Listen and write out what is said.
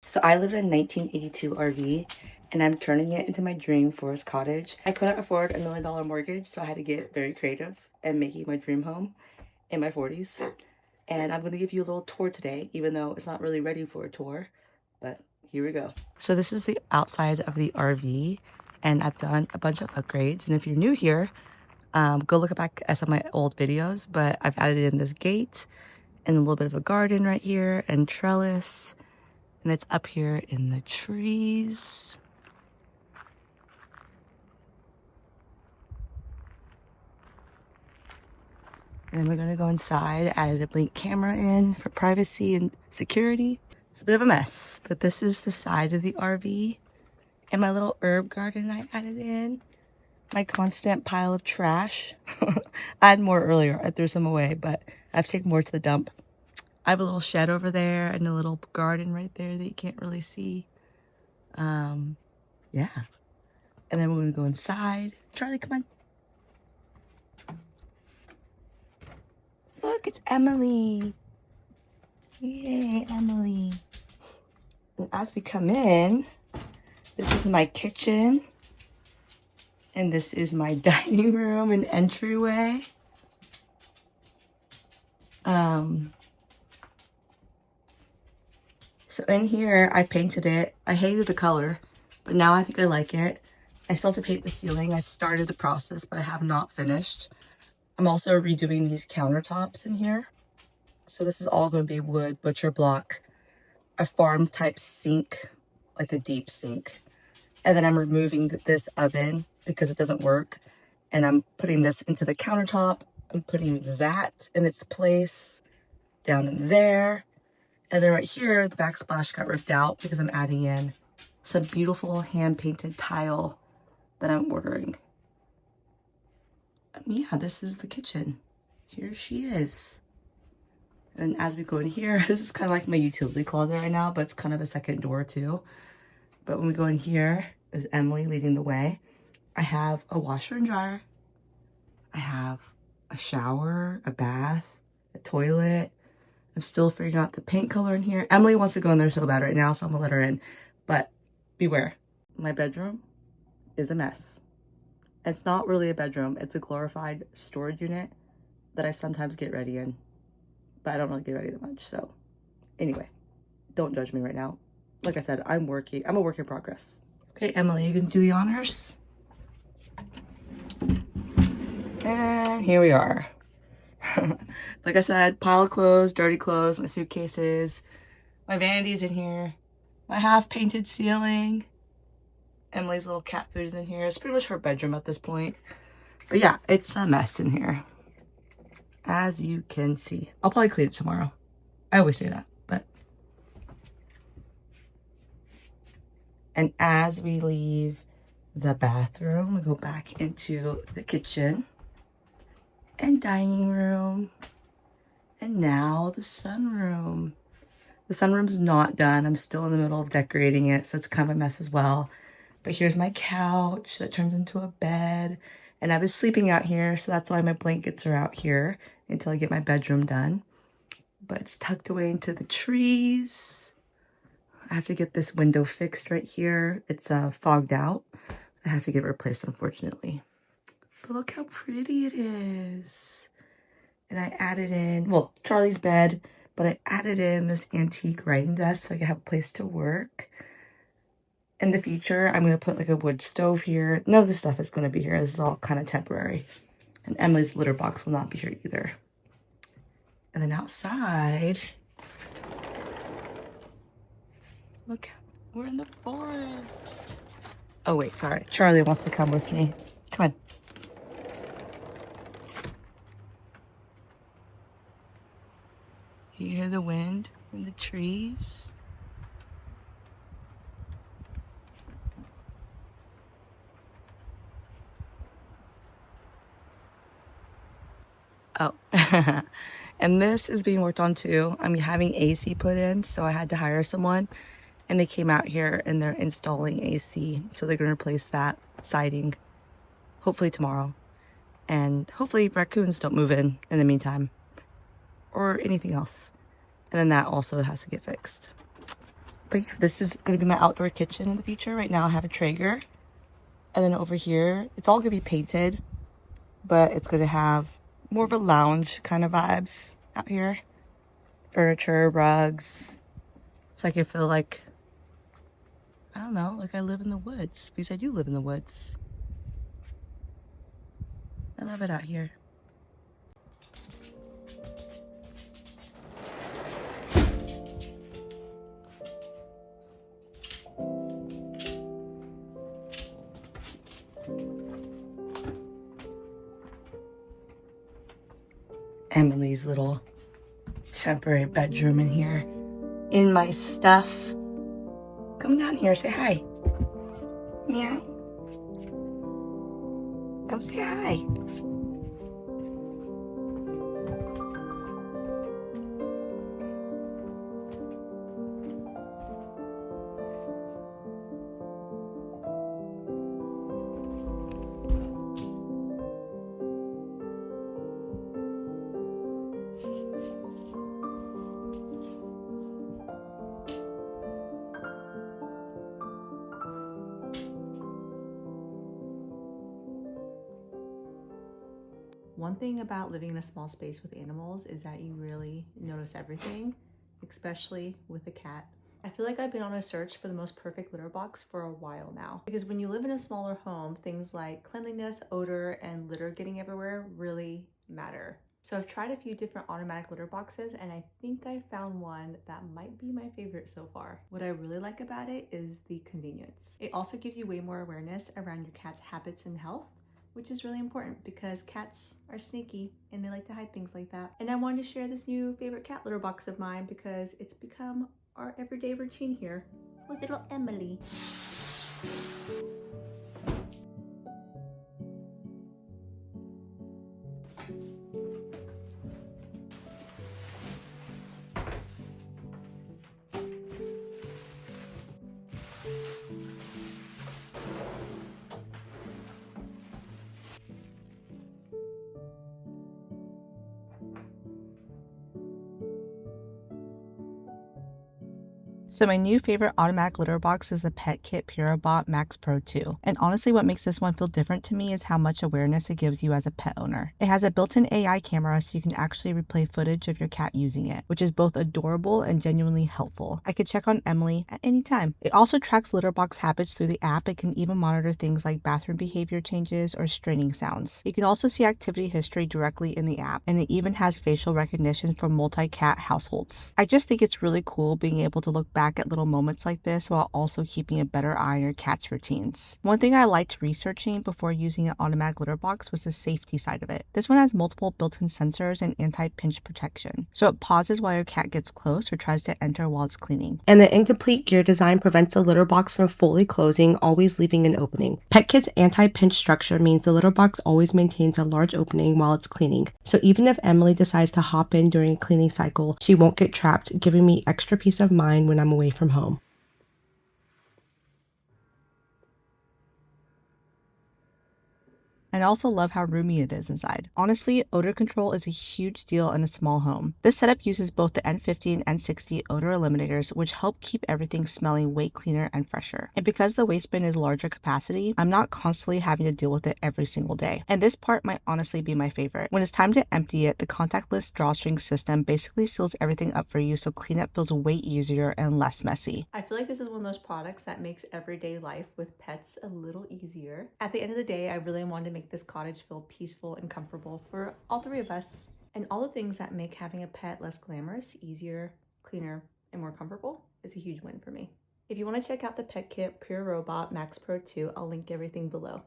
So I live in a 1982 RV and I'm turning it into my dream forest cottage. I couldn't afford $1 million mortgage, so I had to get very creative and making my dream home in my 40s. And I'm going to give you a little tour today, even though it's not really ready for a tour, but here we go. So this is the outside of the RV and I've done a bunch of upgrades. And if you're new here, go look back at some of my old videos, but I've added in this gate and a little bit of a garden right here and trellis. And it's up here in the trees. And then we're gonna go inside. I added a blink camera in for privacy and security. It's a bit of a mess, but this is the side of the RV. And my little herb garden I added in. My constant pile of trash. I had more earlier, I threw some away, but I have to take more to the dump. I have a little shed over there and a little garden right there that you can't really see. Yeah. And then we're gonna go inside. Charlie, come on. Look, it's Emily. Yay, Emily. And as we come in, this is my kitchen. And this is my dining room and entryway. So in here, I painted it. I hated the color, but now I think I like it. I still have to paint the ceiling. I started the process, but I have not finished. I'm also redoing these countertops in here. So this is all going to be wood, butcher block, a farm type sink, like a deep sink. And then I'm removing this oven because it doesn't work. And I'm putting this into the countertop. I'm putting that in its place down in there. And then right here, the backsplash got ripped out because I'm adding in some beautiful hand-painted tile that I'm ordering. Yeah, this is the kitchen. Here she is. And as we go in here, this is kind of like my utility closet right now, but it's kind of a second door too. But when we go in here, is Emily leading the way. I have a washer and dryer. I have a shower, a bath, a toilet. I'm still figuring out the paint color in here. Emily wants to go in there so bad right now, so I'm gonna let her in. But beware, my bedroom is a mess. It's not really a bedroom. It's a glorified storage unit that I sometimes get ready in. But I don't really get ready that much, so anyway, don't judge me right now. Like I said, I'm a work in progress. Okay, Emily, you gonna do the honors? And here we are. Like I said, pile of clothes, dirty clothes, my suitcases, my vanities in here, my half-painted ceiling. Emily's little cat food is in here. It's pretty much her bedroom at this point. But yeah, it's a mess in here, as you can see. I'll probably clean it tomorrow. I always say that, but. And as we leave the bathroom, we go back into the kitchen and dining room. And now the sunroom. The sunroom's not done. I'm still in the middle of decorating it, so it's kind of a mess as well. But here's my couch that turns into a bed. And I was sleeping out here, so that's why my blankets are out here until I get my bedroom done. But it's tucked away into the trees. I have to get this window fixed right here. It's fogged out. I have to get it replaced, unfortunately. But look how pretty it is. And I added in, well, Charlie's bed, but I added in this antique writing desk so I could have a place to work. In the future, I'm going to put like a wood stove here. None of this stuff is going to be here. This is all kind of temporary. And Emily's litter box will not be here either. And then outside, look, we're in the forest. Oh wait, sorry. Charlie wants to come with me. Come on. You hear the wind in the trees? Oh, and this is being worked on too. I'm having AC put in, so I had to hire someone. And they came out here and they're installing AC. So they're gonna replace that siding, hopefully tomorrow. And hopefully raccoons don't move in the meantime, or anything else. And then that also has to get fixed. But yeah, this is going to be my outdoor kitchen in the future. Right now I have a Traeger. And then over here, it's all going to be painted, but it's going to have more of a lounge kind of vibes out here. Furniture, rugs. So I can feel like, I don't know, like I live in the woods, because I do live in the woods. I love it out here. Emily's little temporary bedroom in here. In my stuff. Come down here, say hi. Meow. Come say hi. One thing about living in a small space with animals is that you really notice everything, especially with a cat. I feel like I've been on a search for the most perfect litter box for a while now. Because when you live in a smaller home, things like cleanliness, odor, and litter getting everywhere really matter. So I've tried a few different automatic litter boxes, and I think I found one that might be my favorite so far. What I really like about it is the convenience. It also gives you way more awareness around your cat's habits and health, which is really important because cats are sneaky and they like to hide things like that. And I wanted to share this new favorite cat litter box of mine because it's become our everyday routine here with little Emily. So my new favorite automatic litter box is the PETKIT Purobot Max Pro 2. And honestly, what makes this one feel different to me is how much awareness it gives you as a pet owner. It has a built-in AI camera so you can actually replay footage of your cat using it, which is both adorable and genuinely helpful. I could check on Emily at any time. It also tracks litter box habits through the app. It can even monitor things like bathroom behavior changes or straining sounds. You can also see activity history directly in the app, and it even has facial recognition for multi-cat households. I just think it's really cool being able to look back at little moments like this while also keeping a better eye on your cat's routines. One thing I liked researching before using an automatic litter box was the safety side of it. This one has multiple built-in sensors and anti-pinch protection, so it pauses while your cat gets close or tries to enter while it's cleaning. And the incomplete gear design prevents the litter box from fully closing, always leaving an opening. PetKit's anti-pinch structure means the litter box always maintains a large opening while it's cleaning, so even if Emily decides to hop in during a cleaning cycle, she won't get trapped, giving me extra peace of mind when I'm away from home. And I also love how roomy it is inside. Honestly, odor control is a huge deal in a small home. This setup uses both the N50 and N60 odor eliminators, which help keep everything smelling way cleaner and fresher. And because the waste bin is larger capacity, I'm not constantly having to deal with it every single day. And this part might honestly be my favorite. When it's time to empty it, the contactless drawstring system basically seals everything up for you so cleanup feels way easier and less messy. I feel like this is one of those products that makes everyday life with pets a little easier. At the end of the day, I really wanted to make this cottage feel peaceful and comfortable for all three of us. And all the things that make having a pet less glamorous, easier, cleaner, and more comfortable is a huge win for me. If you want to check out the PetKit Purobot Max Pro 2, I'll link everything below.